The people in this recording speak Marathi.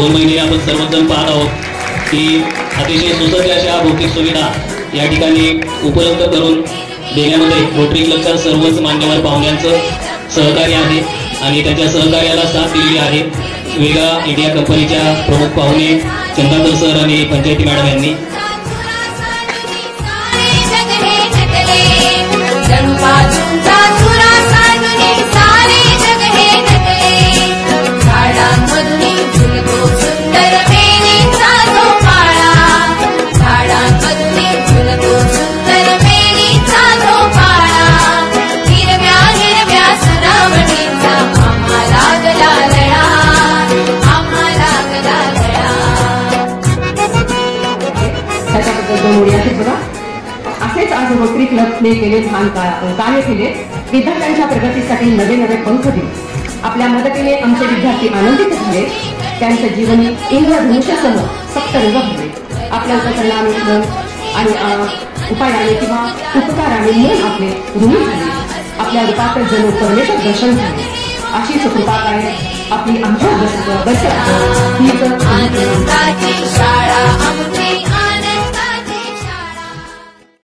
2 महिने आपण सर्वजण पाहत आहोत की अतिशय सुसज्ज अशा भौतिक सुविधा या ठिकाणी उपलब्ध करून देण्यामध्ये रोटरी क्लबच्या सर्वच मान्यवर पाहुण्यांचं सहकार्य आहे आणि त्याच्या सहकार्याला साथ दिलेली आहे वेगा इंडिया कंपनीच्या प्रमुख पाहुणे चंदाकर सर आणि पंचायती मॅडम यांनी. असेच आज रोटरी क्लबने केले छान कार्य केले. विद्यार्थ्यांच्या प्रगतीसाठी नवे नवे पंख दिले. आपल्या मदतीने आमचे विद्यार्थी आनंदित झाले. त्यांचं जीवनी इंद्रधनुष्यासह सप्तरंग भरले. आपल्या उपकरणाने आणि उपायाने किंवा उपकाराने मन आपले ऋणी झाले. आपल्या रूपात जणू परमेश्वर दर्शन झाले. अशीच कृपा काय आपली आमच्या बसत हीच शाळा आमची